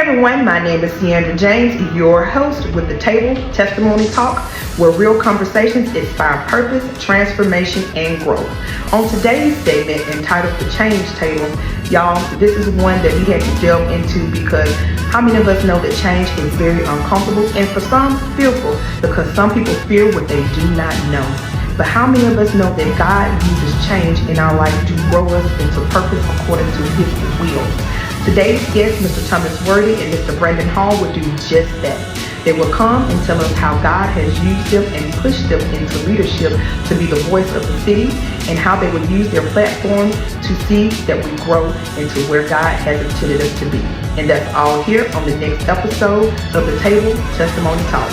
everyone, my name is Ciandra James, your host with The Table Testimony Talk, where real conversations inspire purpose, transformation, and growth. On today's segment entitled The Change Table, y'all, this is one that we had to delve into because how many of us know that change is very uncomfortable and for some fearful because some people fear what they do not know. But how many of us know that God uses change in our life to grow us into purpose according to His will? Today's guests, Mr. Thomas Worthy and Mr. Brandon Hall, will do just that. They will come and tell us how God has used them and pushed them into leadership to be the voice of the city and how they will use their platform to see that we grow into where God has intended us to be. And that's all here on the next episode of The Table Testimony Talk.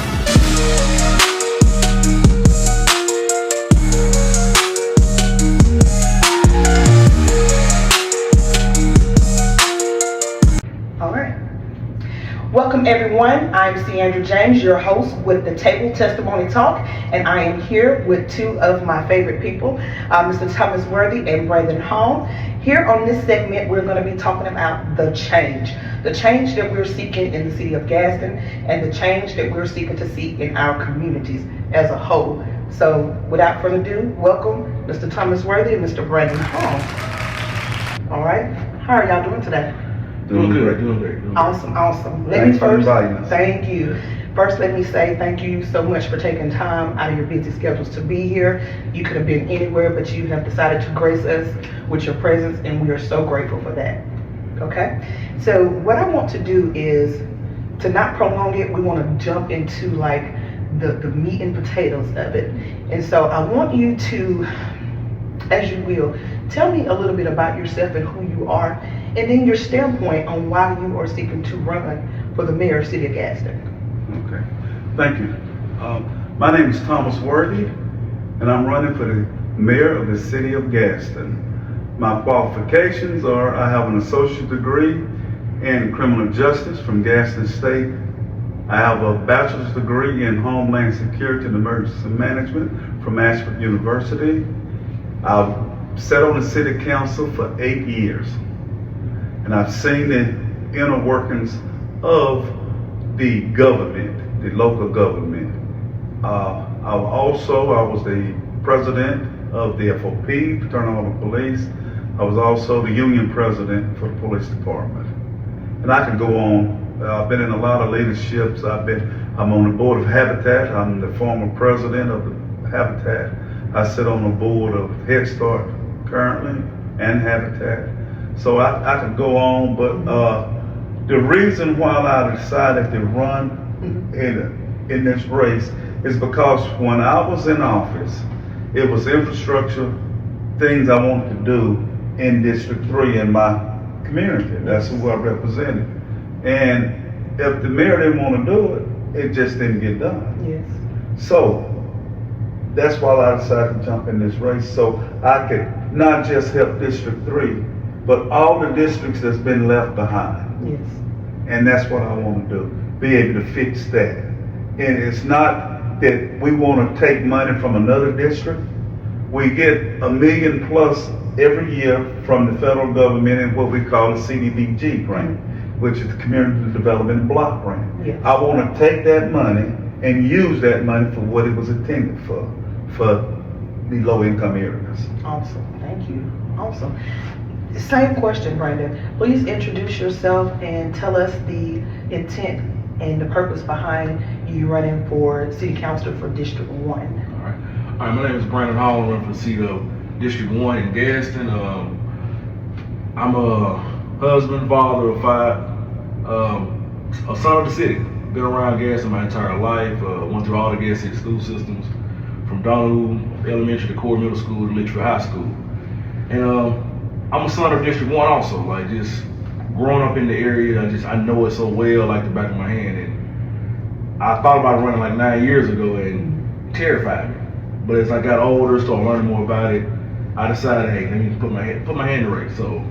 Welcome everyone, I'm Ciandra James, your host with The Table Testimony Talk, and I am here with two of my favorite people, Mr. Thomas Worthy and Brandon Hall. Here on this segment, we're going to be talking about the change that we're seeking in the city of Gaston, and the change that we're seeking to see in our communities as a whole. So without further ado, welcome Mr. Thomas Worthy and Mr. Brandon Hall. All right, how are y'all doing today? Doing great. Awesome. Thanks for inviting us. Thank you. First, let me say thank you so much for taking time out of your busy schedules to be here. You could have been anywhere, but you have decided to grace us with your presence, and we are so grateful for that. Okay? So what I want to do is, to not prolong it, we want to jump into like the meat and potatoes of it. And so I want you to, as you will, tell me a little bit about yourself and who you are, and then your standpoint on why you are seeking to run for the mayor of the city of Gaston. Okay, thank you. My name is Thomas Worthy, and I'm running for the mayor of the city of Gaston. My qualifications are I have an associate degree in criminal justice from Gaston State. I have a bachelor's degree in homeland security and emergency management from Ashford University. I've sat on the city council for 8 years. And I've seen the inner workings of the government, the local government. I was the president of the FOP, Fraternal Order of Police. I was also the union president for the police department. And I could go on. I've been in a lot of leaderships. I'm on the board of Habitat. I'm the former president of the Habitat. I sit on the board of Head Start currently and Habitat. So I could go on, but the reason why I decided to run in this race is because when I was in office, it was infrastructure things I wanted to do in District 3 in my community. That's who I represented. And if the mayor didn't want to do it, it just didn't get done. Yes. So that's why I decided to jump in this race, so I could not just help District 3, but all the districts that's been left behind. Yes. And that's what I want to do, be able to fix that. And it's not that we want to take money from another district. We get $1 million plus every year from the federal government in what we call the CDBG grant, which is the Community Development Block Grant. Yes. I want to take that money and use that money for what it was intended for the low-income areas. Awesome, thank you. Awesome. Same question, Brandon. Please introduce yourself and tell us the intent and the purpose behind you running for city councilor for District 1. All right, my name is Brandon Hall. I'm running for the seat of District 1 in Gaston. I'm a husband, father of 5, a son of the city. Been around Gaston my entire life. Went through all the Gaston City school systems, from Donald Elementary to Core Middle School to Litchfield High School. And I'm a son of District 1 also, like just growing up in the area, I know it so well, like the back of my hand. And I thought about running like 9 years ago and it terrified me. But as I got older, started learning more about it, I decided, hey, let me put my hand in the race. So,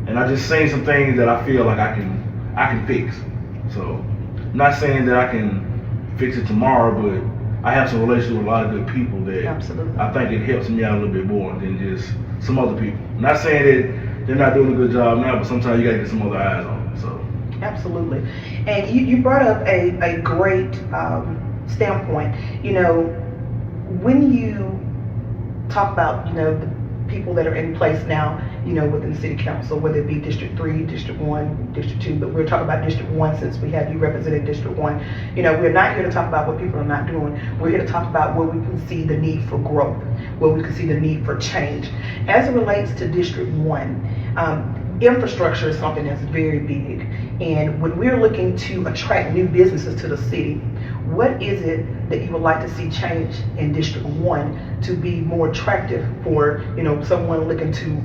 and I just seen some things that I feel like I can fix. So, not saying that I can fix it tomorrow, but I have some relationship with a lot of good people that Absolutely. I think it helps me out a little bit more than just some other people. Not saying that they're not doing a good job now, but sometimes you gotta get some other eyes on them. So Absolutely. And you brought up a great standpoint. You know, when you talk about, you know, the people that are in place now, you know, within the city council, whether it be District 3, District 1, District 2, but we're talking about District 1 since we have you representing District 1. You know, we're not here to talk about what people are not doing. We're here to talk about where we can see the need for growth, where we can see the need for change. As it relates to District 1, infrastructure is something that's very big. And when we're looking to attract new businesses to the city, what is it that you would like to see change in District 1 to be more attractive for, you know, someone looking to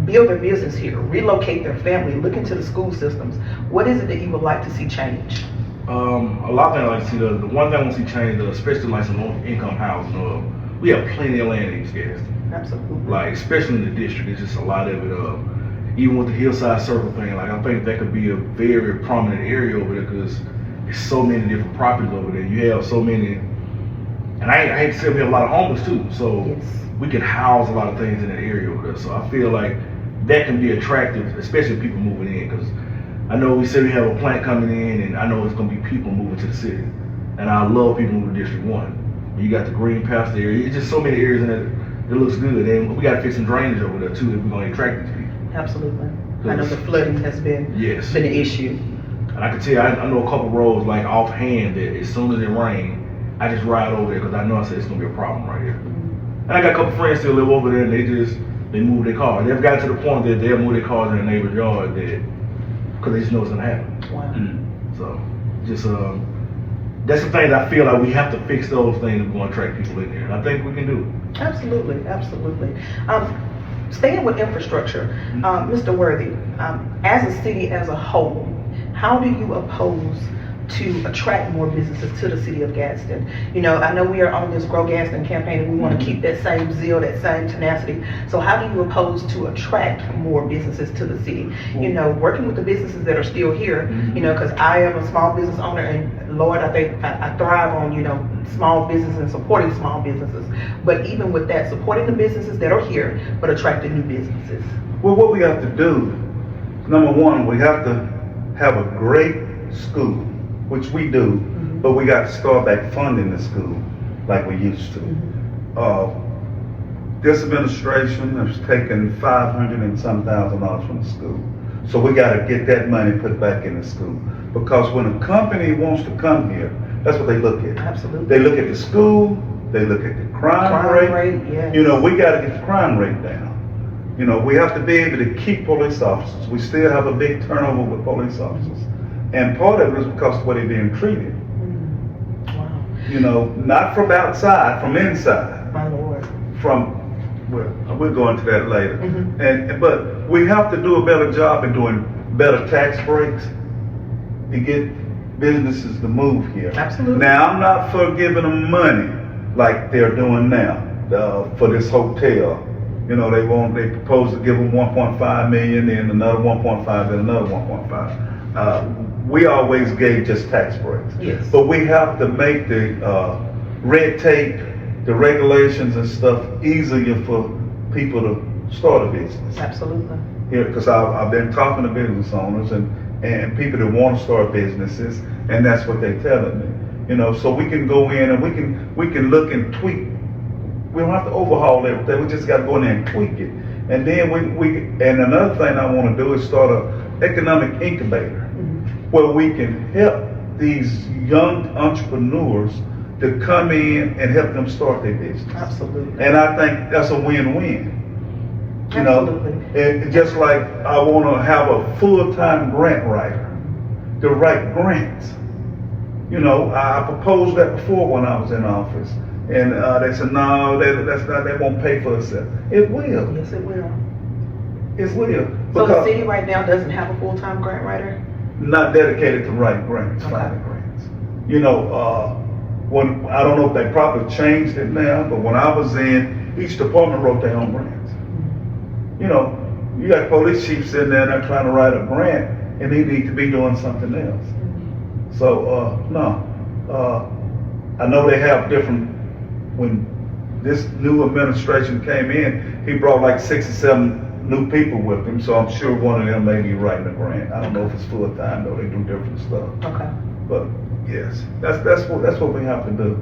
build their business here, relocate their family, look into the school systems? What is it that you would like to see change? A lot of things I like to see. The one thing I want to see change, especially like some low-income housing. We have plenty of land in East Gaston. Absolutely. Like, especially in the district, it's just a lot of it. Even with the Hillside Circle thing, like, I think that could be a very prominent area over there because there's so many different properties over there. You have so many, and I hate to say we have a lot of homeless too. So Yes. we can house a lot of things in that area over there. So I feel like that can be attractive, especially people moving in, because I know we said we have a plant coming in, and I know it's going to be people moving to the city, and I love people moving to District 1. You got the green pasture area. It's just so many areas in it that looks good, and we got to fix some drainage over there too if we're going to attract these people. Absolutely. I know the flooding has been Yes. an issue. And I can tell you, I know a couple roads like offhand that as soon as it rains, I just ride over there because I know I said it's gonna be a problem right here. And I got a couple friends still live over there, and they move their cars. They've got to the point that they'll move their cars in their neighbor's yard because they just know it's gonna happen. Wow. So just that's the things I feel like we have to fix those things if we want to attract people in here, and I think we can do it. Absolutely, absolutely. Staying with infrastructure, Mr. Worthy, as a city as a whole, how do you oppose to attract more businesses to the city of Gaston? You know, I know we are on this Grow Gaston campaign and we want to keep that same zeal, that same tenacity. So how do you oppose to attract more businesses to the city? You know, working with the businesses that are still here, you know, because I am a small business owner, and Lord, I think I thrive on, you know, small business and supporting small businesses. But even with that, supporting the businesses that are here, but attracting new businesses. Well, what we have to do, number one, we have to have a great school, which we do, but we got to start back funding the school like we used to. This administration has taken $500 and some thousand from the school. So we got to get that money put back in the school. Because when a company wants to come here, that's what they look at. Absolutely. They look at the school, they look at the crime rate. Yes. You know, we got to get the crime rate down. You know, we have to be able to keep police officers. We still have a big turnover with police officers. And part of it is because of the way they're being treated. Wow. You know, not from outside, from inside. My Lord. Well, we'll go into that later. But we have to do a better job in doing better tax breaks to get businesses to move here. Absolutely. Now, I'm not for giving them money like they're doing now for this hotel. You know, they propose to give them 1.5 million, then another 1.5, then another 1.5. We always gave just tax breaks. Yes. But we have to make the red tape, the regulations and stuff easier for people to start a business. Absolutely. Here, because I've been talking to business owners and people that want to start businesses, and that's what they're telling me. You know, so we can go in and we can look and tweak. We don't have to overhaul everything. We just got to go in there and tweak it. And then and another thing I want to do is start an economic incubator where we can help these young entrepreneurs to come in and help them start their business. Absolutely. And I think that's a win-win. You know, and just like I want to have a full-time grant writer to write grants. You know, I proposed that before when I was in office. And they said, no, that won't pay for itself. It will. Yes, it will. It will. So the Because city right now doesn't have a full-time grant writer? not dedicated to write grants, finding grants. You know, when I don't know if they probably changed it now, but when I was in, each department wrote their own grants. You know, you got police chiefs in there that are trying to write a grant, and they need to be doing something else. So, I know they have different. When this new administration came in, he brought like 6 or 7 new people with him, so I'm sure one of them may be writing a grant. I don't know if it's full time though. They do different stuff. Okay. But yes, that's what we have to do.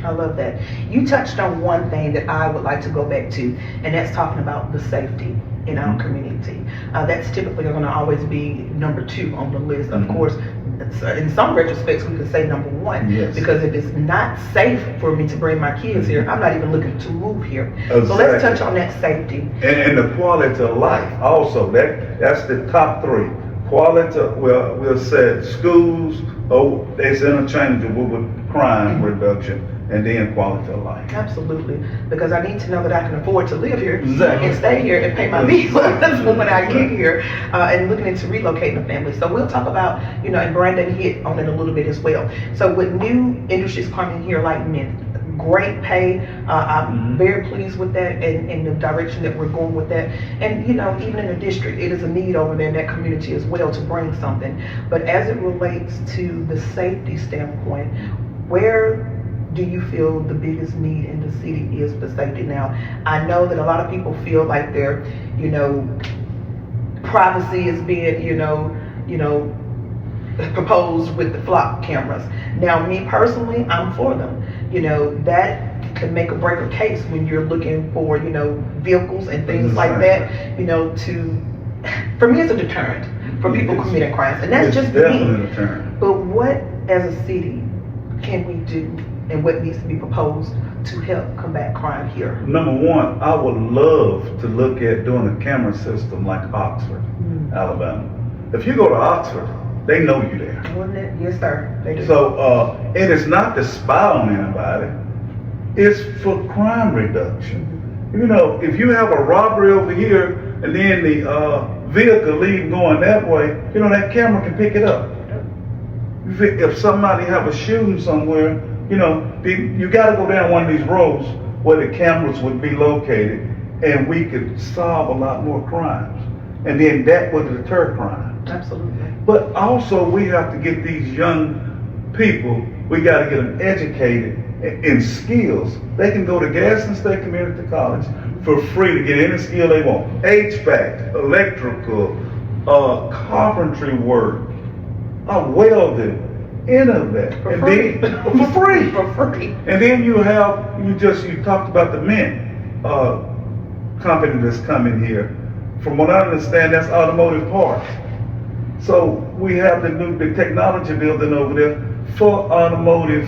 I love that. You touched on one thing that I would like to go back to, and that's talking about the safety in our community. That's typically going to always be number 2 on the list. Of course, in some retrospects, we could say number 1. Yes. Because if it's not safe for me to bring my kids here, I'm not even looking to move here. So Exactly. let's touch on that safety. And the quality of life also. That's the top 3. Quality, we'll say schools, it's interchangeable with crime reduction, and then quality of life. Absolutely, because I need to know that I can afford to live here Exactly. and stay here and pay my bills when I get here, and looking into relocating a family. So we'll talk about, and Brandon hit on it a little bit as well. So with new industries coming here like Mint, great pay. I'm very pleased with that and the direction that we're going with that. And even in the district, it is a need over there in that community as well to bring something. But as it relates to the safety standpoint, where do you feel the biggest need in the city is for safety now? I know that a lot of people feel like their, privacy is being, proposed with the flock cameras. Now, me personally, I'm for them. That can make or break a case when you're looking for, vehicles and things like that, for me, it's a deterrent for people committing crimes. And that's It's just definitely me. a deterrent. But what, as a city, can we do and what needs to be proposed to help combat crime here? Number 1, I would love to look at doing a camera system like Oxford, Alabama. If you go to Oxford, they know you there. Wouldn't it? Yes, sir. They do. So, and it's not to spy on anybody. It's for crime reduction. If you have a robbery over here and then the vehicle leave going that way, that camera can pick it up. If somebody have a shooting somewhere, you got to go down one of these roads where the cameras would be located, and we could solve a lot more crimes. And then that would deter crime. Absolutely. But also we have to get these young people, we got to get them educated in skills. They can go to Gaston State Community College for free to get any skill they want. HVAC, electrical, carpentry work, welding, any of that. For free. For free. For free. And then you talked about the Mint company that's coming here. From what I understand, that's automotive parts. So we have the technology building over there for automotive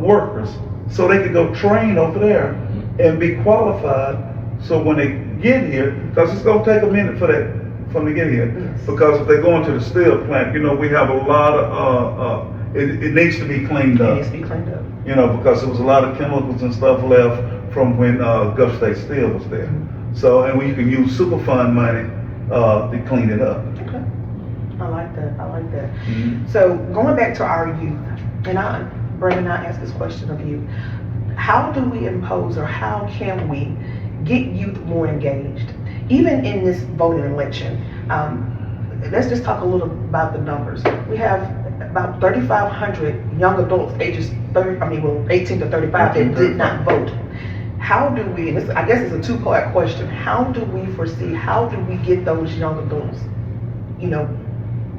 workers, so they could go train over there and be qualified. So when they get here, because it's gonna take a minute for them to get here, Yes. because if they go into the steel plant, we have a lot of it needs to be cleaned It up. needs to be cleaned up. Because there was a lot of chemicals and stuff left from when Gulf State Steel was there. So, and you can use Superfund money to clean it up. Okay. I like that. So going back to our youth, and Brandon, I asked this question of you. How do we impose, or how can we get youth more engaged? Even in this voting election, let's just talk a little about the numbers. We have about 3,500 young adults ages 18 to 35 that did not vote. How do we, and I guess it's a 2-part question, how do we get those young adults,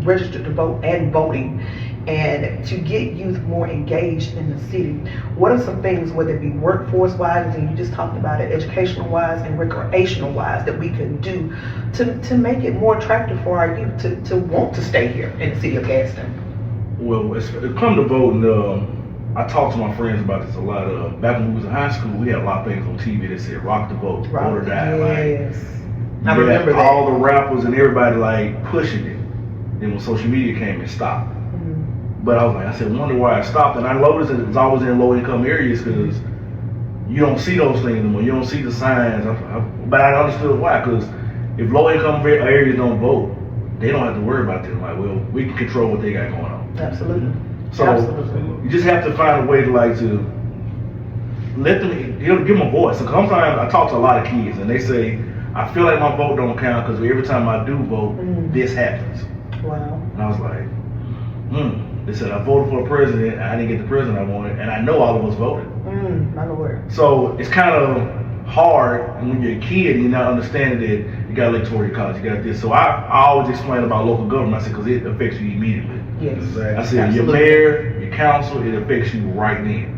registered to vote and voting, and to get youth more engaged in the city? What are some things, whether it be workforce-wise, and you just talked about it, educational-wise and recreational-wise, that we can do to make it more attractive for our youth to want to stay here in the city of Gaston? Well, it's come to voting. I talk to my friends about this a lot. Back when we was in high school, we had a lot of things on TV that said "Rock the Vote, Vote or Die." Yes. I You remember had that. all the rappers and everybody pushing it. Then when social media came, it stopped. But I said, wonder why it stopped. And I noticed that it was always in low-income areas because you don't see those things anymore. You don't see the signs. But I understood why, because if low-income areas don't vote, they don't have to worry about them. We can control what they got going on. Absolutely. So Absolutely. you just have to find a way to let them, give them a voice. So sometimes I talk to a lot of kids and they say, I feel like my vote don't count because every time I do vote, this happens. Wow. And I was like, They said I voted for a president, I didn't get the president I wanted, and I know all of us voted. My Lord. So it's kind of hard, and when you're a kid, you're not understanding that you got electoral college, you got this. So I always explain about local government. I said, because it affects you immediately. Yes. I said, Absolutely. your mayor, your council, it affects you right then.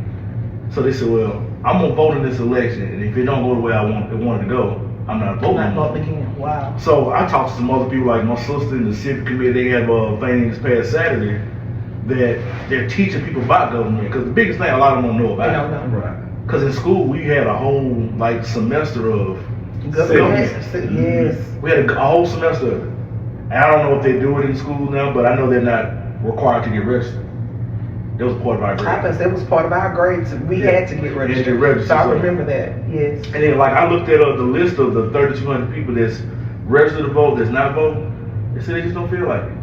So they said, well, I'm gonna vote in this election, and if it don't go the way I want it to go, I'm not voting. Not voting again. Wow. So I talked to some other people, like my sister in the civic committee. They have a thing this past Saturday that they're teaching people about government, because the biggest thing a lot of them don't know They about. don't know. Right. Because in school we had a whole like semester of Government. Yes. We had a whole semester of it. And I don't know if they do it in school now, but I know they're not required to get registered. That was part of our grade. That was part of our grades. We had to get registered. get registered, So I so- remember that. Yes. And then like I looked at the list of the 3,200 people that's registered to vote, that's not voting. They said they just don't feel like it.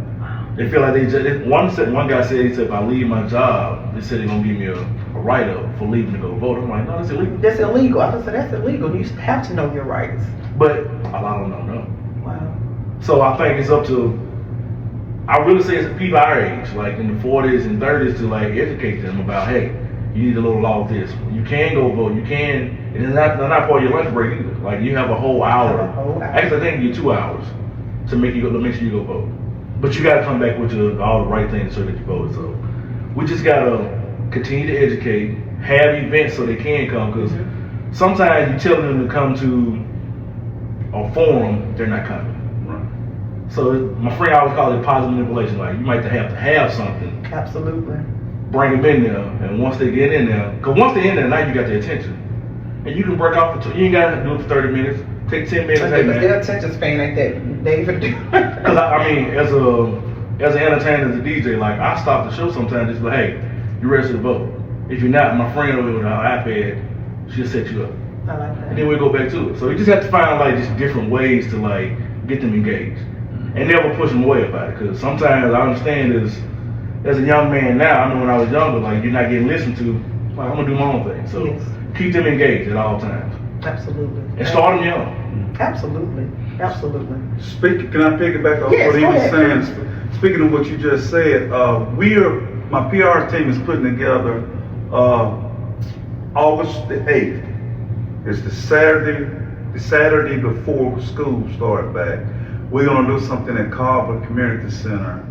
They feel like one guy said, he said, if I leave my job, they said they're gonna give me a write-up for leaving to go vote. I'm like, no, that's illegal. That's illegal. I said that's illegal. You have to know your rights. But a lot of them don't know. Wow. So I think it's up to, I really say it's people our age, like in the 40s and 30s, to like educate them about, hey, you need a little law of this. You can go vote. You can, and it's not part of your lunch break either. Like you have a whole hour. A whole hour. Actually, I think you get 2 hours to make sure you go vote. But you got to come back with all the right things so that you vote. So we just got to continue to educate, have events so they can come, because sometimes you tell them to come to a forum, they're not coming. Right. So my friend always calls it positive manipulation. Like you might have to have something, Absolutely. bring them in there, and once they get in there, because once they're in there, now you got their attention. And you can break off for you ain't got to do it for 30 minutes. Take 10 minutes. Hey, Because man. their attention span ain't that they even do. Because I mean, as an entertainer, as a DJ, like I stop the show sometimes just like, hey, you ready to vote? If you're not, my friend over here with her iPad, she'll set you up, I like and that. then we go back to it. So you just have to find like just different ways to like get them engaged, and never push them away about it. Because sometimes I understand as a young man now, I know when I was younger, like you're not getting listened to. Like I'm gonna do my own thing. So Yes. keep them engaged at all times, Absolutely. and start them young. Absolutely. Absolutely. Can I piggyback off Yes, what he go was ahead. saying? Speaking of what you just said, my PR team is putting together August the 8th. It's the Saturday before school start back. We're gonna do something at Carver Community Center.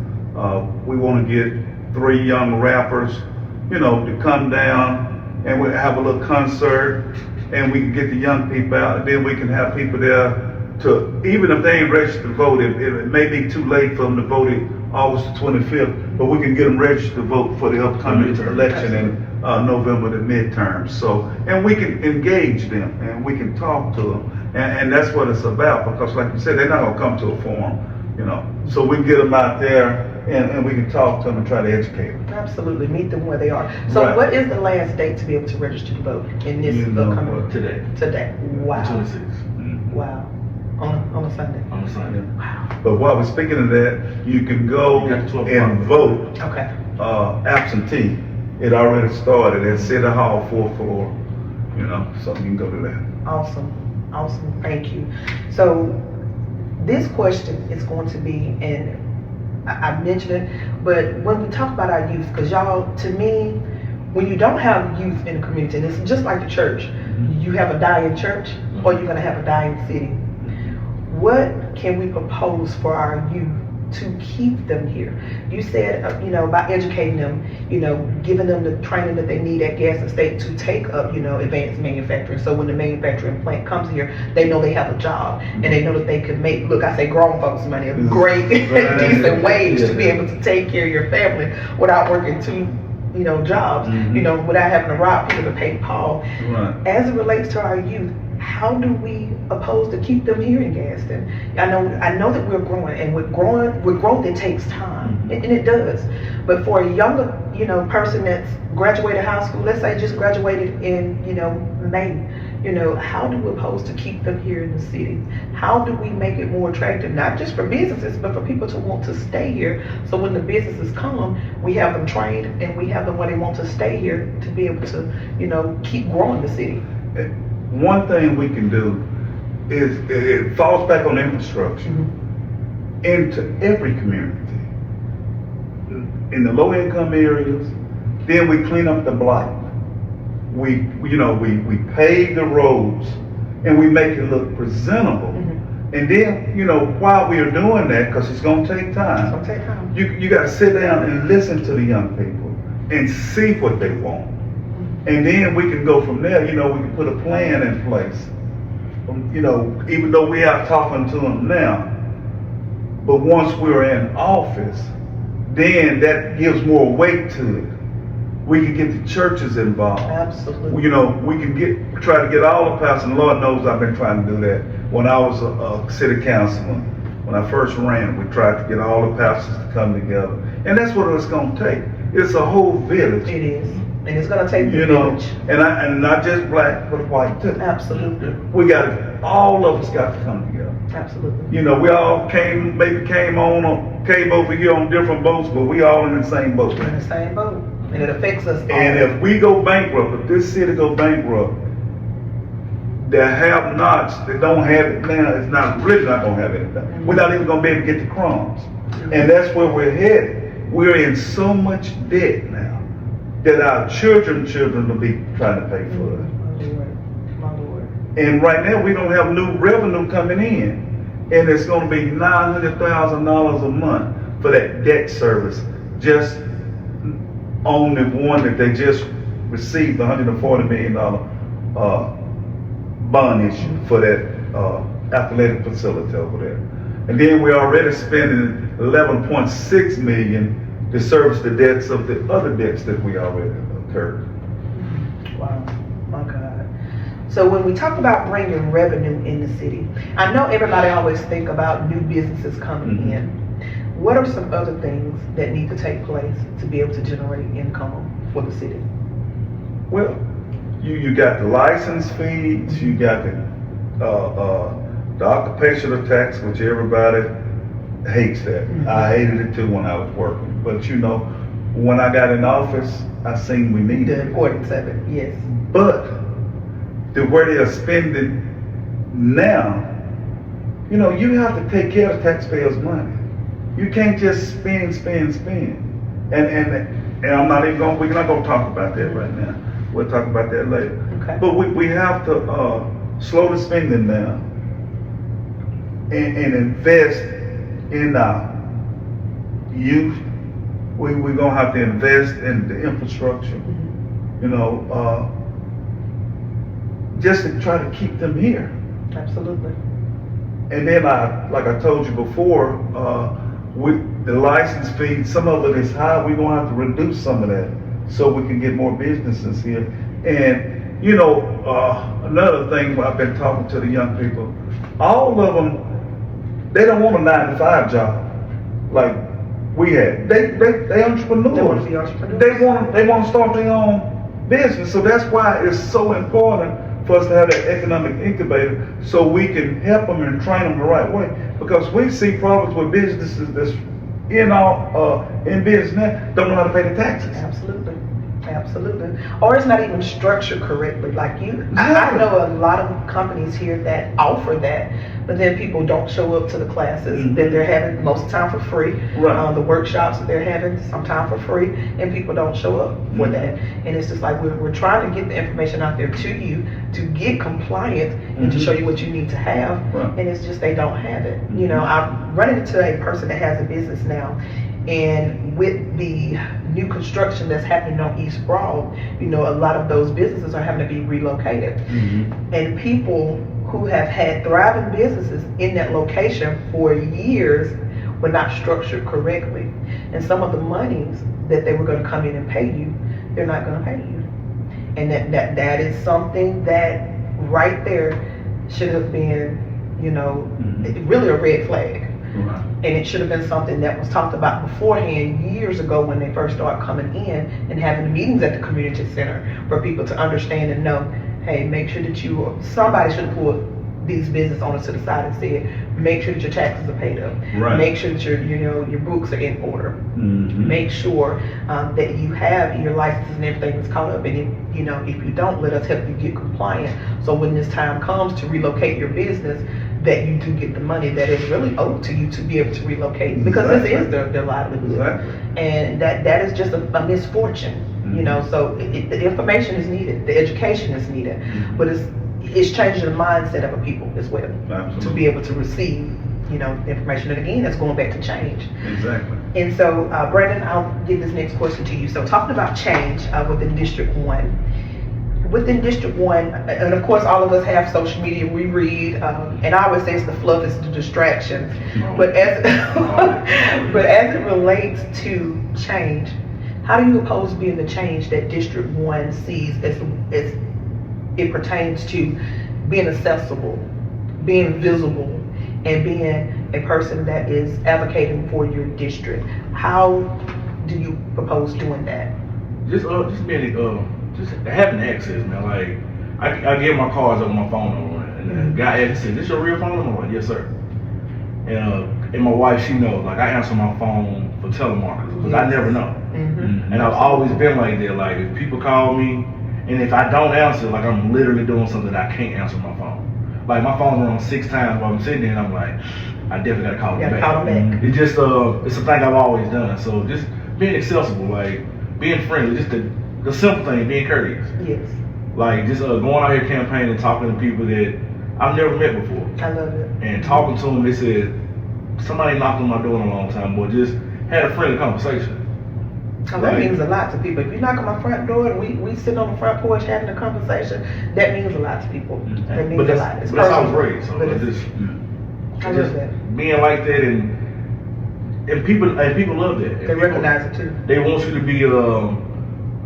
We want to get 3 young rappers, to come down, and we have a little concert, and we can get the young people out, and then we can have people there to, even if they ain't registered to vote, it may be too late for them to vote it August the 25th, but we can get them registered to vote for the upcoming election in November, the midterms. So, and we can engage them, and we can talk to them, and that's what it's about, because like you said, they're not gonna come to a forum, so we can get them out there, and we can talk to them and try to educate them. Absolutely. Meet them where they are. So Right. what is the last date to be able to register to vote in this upcoming Today, today? Wow. 26th Wow. On a Sunday. on a Sunday. Wow. But while we're speaking of that, you can go You got the 12 and o'clock. vote Okay. absentee. It already started at City Hall, 4th floor, so you can go to that. Awesome. Awesome. Thank you. So this question is going to be, and I mentioned it, but when we talk about our youth, because y'all, to me, when you don't have youth in the community, and it's just like the church, you have a dying church or you're going to have a dying city. What can we propose for our youth to keep them here? You said, by educating them, giving them the training that they need at Gaston State to take up, advanced manufacturing. So when the manufacturing plant comes here, they know they have a job and they know that they can make, look, I say grown folks money, a great, decent wage to be able to take care of your family without working 2, jobs, without having to rob people to pay Paul. Right. As it relates to our youth, how do we oppose to keep them here in Gaston? I know that we're growing, and with growth it takes time, and it does. But for a younger, person that's graduated high school, let's say just graduated in, May, how do we oppose to keep them here in the city? How do we make it more attractive, not just for businesses, but for people to want to stay here? So when the businesses come, we have them trained, and we have them where they want to stay here to be able to, keep growing the city. One thing we can do is, it falls back on infrastructure into every community. In the low income areas, then we clean up the block. We pave the roads and we make it look presentable. And then, you know, while we are doing that, because it's going to take time, It's gonna take time. you got to sit down and listen to the young people and see what they want. And then we can go from there. You know, we can put a plan in place. You know, even though we are talking to them now, but once we're in office, then that gives more weight to it. We can get the churches involved. Absolutely. You know, we can try to get all the pastors, and Lord knows I've been trying to do that. When I was a city councilman, when I first ran, we tried to get all the pastors to come together. And that's what it's going to take. It's a whole village. It is. And it's gonna take the You know, village. and not just black, but white too. Absolutely. All of us got to come together. Absolutely. You know, we all came over here on different boats, but we all in the same boat. We're in the same boat. And it affects us all. And if we go bankrupt, if this city go bankrupt, the have-nots that don't have it now, it's not really not gonna have anything. We're not even gonna be able to get the crumbs. And that's where we're headed. We're in so much debt now that our children will be trying to pay for it. My Lord. And right now, we don't have new revenue coming in. And it's gonna be $900,000 a month for that debt service, just on the one that they just received, the $140 million bond issue for that athletic facility over there. And then we're already spending $11.6 million to service the debts of the other debts that we already incurred. Wow, my God. So when we talk about bringing revenue in the city, I know everybody always think about new businesses coming in. What are some other things that need to take place to be able to generate income for the city? Well, you got the license fees, you got the occupational tax, which everybody hates that. I hated it too when I was working. But you know, when I got in office, I seen we needed The it. importance of it, yes. But the way they are spending now, you know, you have to take care of taxpayers' money. You can't just spend. And I'm not even we're not gonna talk about that right now. We'll talk about that later. Okay. But we have to slow the spending down and invest in our youth. We're gonna have to invest in the infrastructure, you know, just to try to keep them here. Absolutely. And then like I told you before, with the license fee, some of it is high. We're gonna have to reduce some of that so we can get more businesses here. And you know, another thing I've been talking to the young people, all of them, they don't want a 9-to-5 job like we had. They entrepreneurs. They want to be entrepreneurs. They want to start their own business. So that's why it's so important for us to have that economic incubator so we can help them and train them the right way. Because we see problems with businesses that's in business now don't know how to pay the taxes. Absolutely. Absolutely. Or it's not even structured correctly. Like I know a lot of companies here that offer that, but then people don't show up to the classes that they're having most of the time for free. Right. The workshops that they're having sometimes for free, and people don't show up for that. And it's just like we're trying to get the information out there to you to get compliant and to show you what you need to have. Right. And it's just they don't have it. You know, I'm running into a person that has a business now. And with the new construction that's happening on East Broad, you know, a lot of those businesses are having to be relocated. And people who have had thriving businesses in that location for years were not structured correctly. And some of the monies that they were going to come in and pay you, they're not going to pay you. And that is something that right there should have been, you know, really a red flag. Right. And it should have been something that was talked about beforehand years ago when they first started coming in and having meetings at the community center for people to understand and know, hey, make sure that somebody should have pulled these business owners to the side and said, make sure that your taxes are paid up. Right. Make sure that your books are in order. Make sure that you have your licenses and everything that's caught up. And if you don't, let us help you get compliant. So when this time comes to relocate your business, that you do get the money that is really owed to you to be able to relocate, because this is their livelihood. Exactly. And that is just a misfortune, you know. So the information is needed, the education is needed, but it's it's changing the mindset of a people as well. Absolutely. To be able to receive, information. And again, that's going back to change. Exactly. And so, Brandon, I'll give this next question to you. So talking about change within District 1. Within District 1, and of course all of us have social media, we read, and I always say it's the fluff, it's the distractions. But as, but as it relates to change, how do you oppose being the change that District 1 sees as it pertains to being accessible, being visible, and being a person that is advocating for your district? How do you propose doing that? Just being just having access, man. Like I get my cards on my phone number, and the guy asked, "Is this your real phone number?" I'm like, "Yes, sir." And my wife, she knows. Like I answer my phone for telemarketers because I never know. Mm-hmm. And I've always been like that. Like if people call me, and if I don't answer, like I'm literally doing something that I can't answer my phone. Like my phone rung 6 times while I'm sitting there, and I'm like, I definitely gotta call them back. Call them back. It's just it's a thing I've always done. So just being accessible, like being friendly, just the simple thing, being courteous. Yes. Like just going out here campaigning, talking to people that I've never met before, I love it. and talking to them. They said somebody knocked on my door in a long time, but just had a friendly conversation. Oh, that means a lot to people. If you knock on my front door and we sit on the front porch having a conversation, that means a lot to people. That means a lot. But that's how I was raised. So But it's it's- just I love that. being like that, and people love that. And They people, recognize it too. They want you to be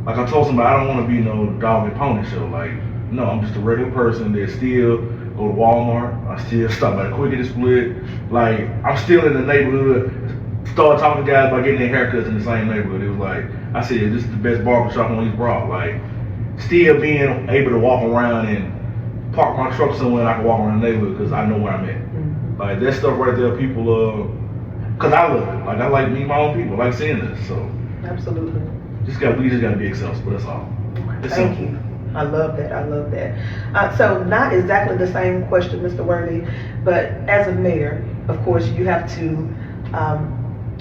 like I told somebody, I don't want to be no dog and pony show. Like no, I'm just a regular person that still go to Walmart. I still stop by the Quick and Split. Like I'm still in the neighborhood. Started talking to guys about getting their haircuts in the same neighborhood. It was like I said, this is the best barbershop on East Broad. Like still being able to walk around and park my truck somewhere and I can walk around the neighborhood because I know where I'm at. Mm-hmm. Like that stuff right there, people cause I love it. Like I like meeting my own people. I like seeing this. So Absolutely. we just gotta be accessible. That's all. It's Thank simple. you. I love that. I love that. So not exactly the same question, Mr. Worthy, but as a mayor, of course, you have to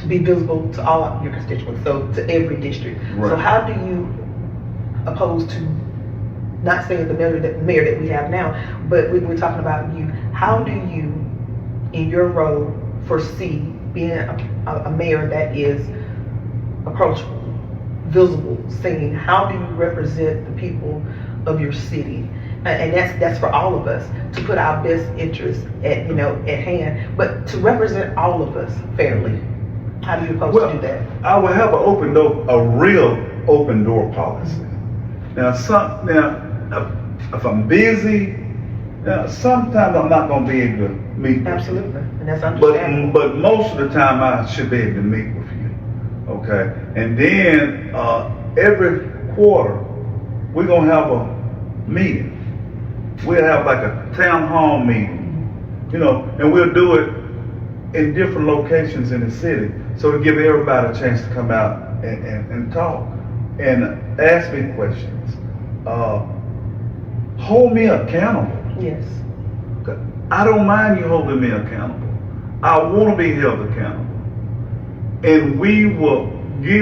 be visible to all of your constituents, so to every district. Right. So how do you oppose to, not saying the mayor that we have now, but we're talking about you, how do you, in your role, foresee being a mayor that is approachable, visible, seen? How do you represent the people of your city? And that's for all of us, to put our best interests at hand, but to represent all of us fairly. How do you propose to do that? I will have a real open door policy. Now, if I'm busy, sometimes I'm not going to be able to meet with you. Absolutely, and that's understandable. But most of the time I should be able to meet with you, okay? And then every quarter, we're going to have a meeting. We'll have like a town hall meeting, and we'll do it in different locations in the city. So to give everybody a chance to come out and talk and ask me questions. Hold me accountable. Yes. I don't mind you holding me accountable. I want to be held accountable. And we will be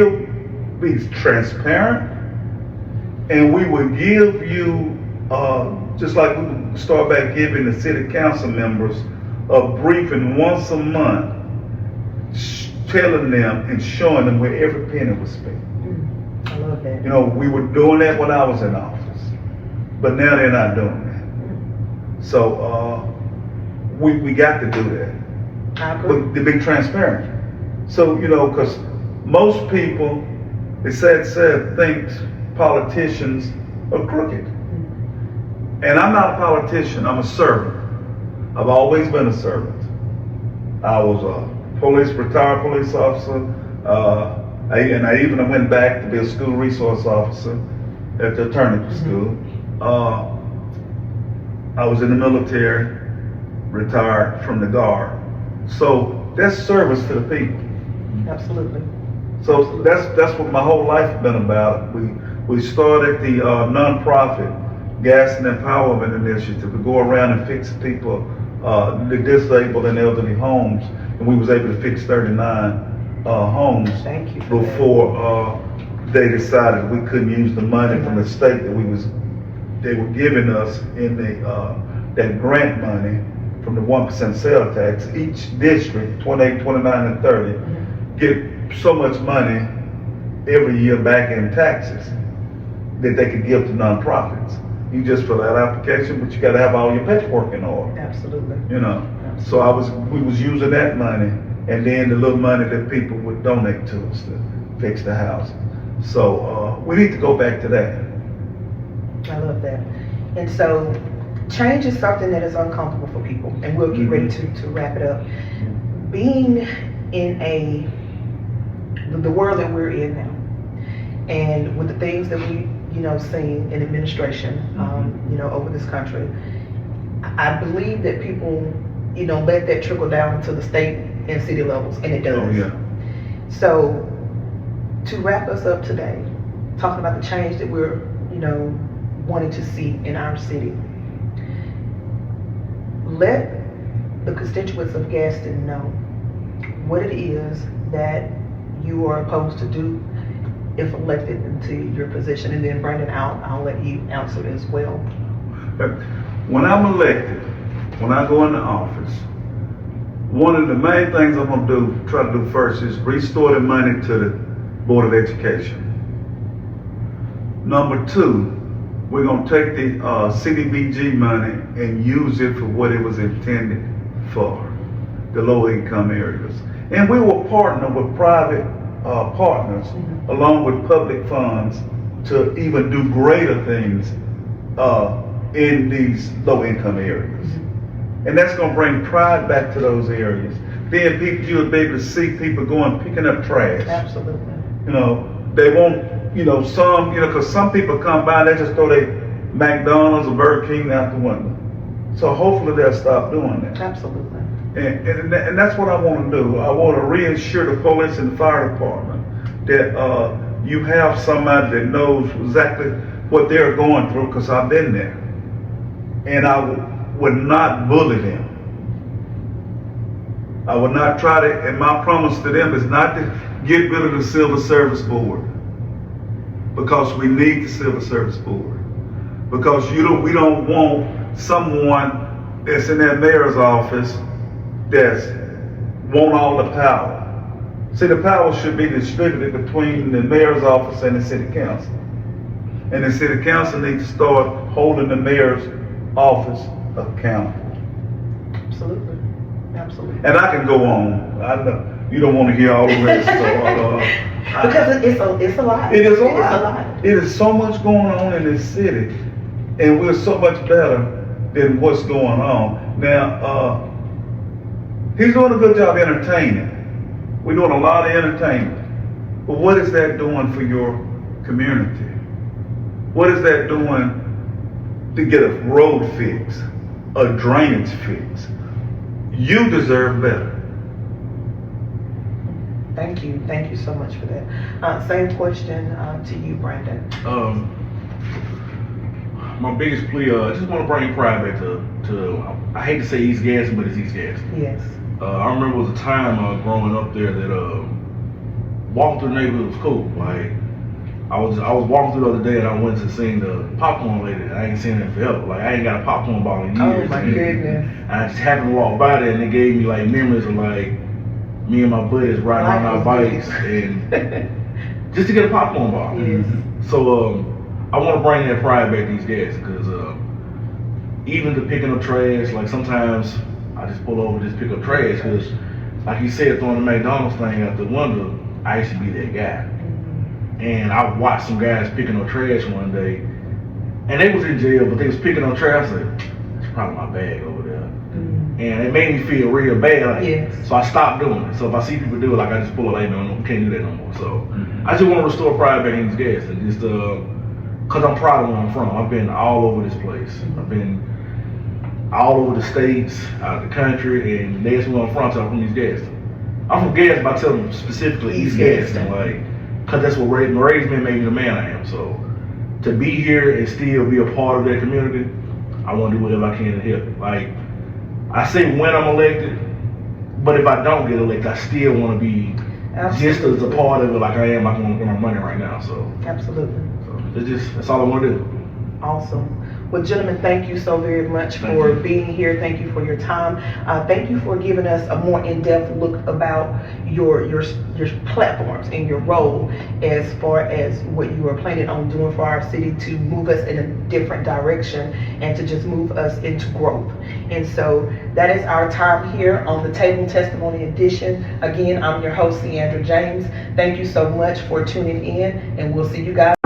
transparent, and we will give you, just like we will start back giving the city council members a briefing once a month, telling them and showing them where every penny was spent. I love that. We were doing that when I was in office, but now they're not doing that. So we got to do that. I agree. But to be transparent. So, because most people, it's sad, thinks politicians are crooked. And I'm not a politician, I'm a servant. I've always been a servant. I was a retired police officer, and I even went back to be a school resource officer at the attorney school. I was in the military, retired from the Guard. So that's service to the people. Absolutely. So that's what my whole life has been about. We started the nonprofit Gaston Empowerment Initiative to go around and fix people, the disabled and elderly homes, and we was able to fix 39 homes. Thank you for before they decided we couldn't use the money from the state that we was they were giving us in that grant money from the 1% sales tax. Each district, 28, 29, and 30, get so much money every year back in taxes that they could give to nonprofits. You just fill out an application, but you got to have all your paperwork in order. Absolutely. You know, so we was using that money, and then the little money that people would donate to us to fix the house. So we need to go back to that. I love that. And so change is something that is uncomfortable for people, and we'll get ready to wrap it up. Being in the world that we're in now, and with the things that we seen in administration, over this country, I believe that people, let that trickle down to the state and city levels, and it does. Oh, yeah. So to wrap us up today, talking about the change that we're, wanting to see in our city, let the constituents of Gaston know what it is that you are opposed to do if elected into your position. And then Brandon, I'll let you answer as well. When I'm elected, when I go into office, one of the main things I'm going to try to do first is restore the money to the Board of Education. Number two, we're going to take the CDBG money and use it for what it was intended for, the low-income areas. And we will partner with private partners along with public funds to even do greater things in these low-income areas. And that's going to bring pride back to those areas. Then you'll be able to see people going picking up trash. Absolutely. They won't, because some people come by and they just throw their McDonald's or Burger King out the window. So hopefully they'll stop doing that. Absolutely. And that's what I want to do. I want to reassure the police and the fire department that you have somebody that knows exactly what they're going through, because I've been there. And I would not bully them. I would not try to, and my promise to them is not to get rid of the Civil Service Board, because we need the Civil Service Board. Because we don't want someone that's in that mayor's office that's want all the power. See, the power should be distributed between the mayor's office and the city council. And the city council needs to start holding the mayor's office accountable. Absolutely. Absolutely. And I can go on. I know you don't want to hear all the rest. Because it's a lot. It is a It's a lot. lot. It is so much going on in this city, and we're so much better than what's going on. Now, he's doing a good job entertaining. We're doing a lot of entertainment. But what is that doing for your community? What is that doing to get a road fix, a drainage fix? You deserve better. Thank you. Thank you so much for that. Same question to you, Brandon. My biggest plea, I just want to bring pride back to I hate to say East Gaston, but it's East Gaston. Yes. I remember it was a time growing up there that walking through the neighborhood was cool. Like I was walking through the other day and I went to see the popcorn lady. I ain't seen her forever. Like I ain't got a popcorn ball in years. Oh my goodness. And I just happened to walk by there and it gave me like memories of like me and my buddies riding on our bikes and just to get a popcorn ball. Yes. So I want to bring that pride back to these guys, because even to picking up trash, like sometimes I just pull over and just pick up trash, because like you said, throwing the McDonald's thing out the window, I used to be that guy. And I watched some guys picking up trash one day, and they was in jail, but they was picking up trash. I said, it's probably my bag over there. And it made me feel real bad. Like, Yes. So I stopped doing it. So if I see people do it, like I just pull it, like, no, we can't do that no more. So I just want to restore pride back in these guys, and just because I'm proud of where I'm from. I've been all over this place. I've been all over the states, out of the country, and that's where I'm from. So I'm from East Gaston. I'm from Gaston, but I tell them specifically East Gaston, like, because that's what raised me and made me the man I am. So to be here and still be a part of that community, I want to do whatever I can to help. Like I say, when I'm elected, but if I don't get elected, I still want to be just as a part of it, like I am, like when I'm running right now. So Absolutely. that's all I want to do. Awesome. Well, gentlemen, thank you so very much Thank for you. being here. Thank you for your time. Thank you for giving us a more in-depth look about your platforms and your role as far as what you are planning on doing for our city to move us in a different direction and to just move us into growth. And so that is our time here on the Table Testimony Edition. Again, I'm your host, Ciandra James. Thank you so much for tuning in, and we'll see you guys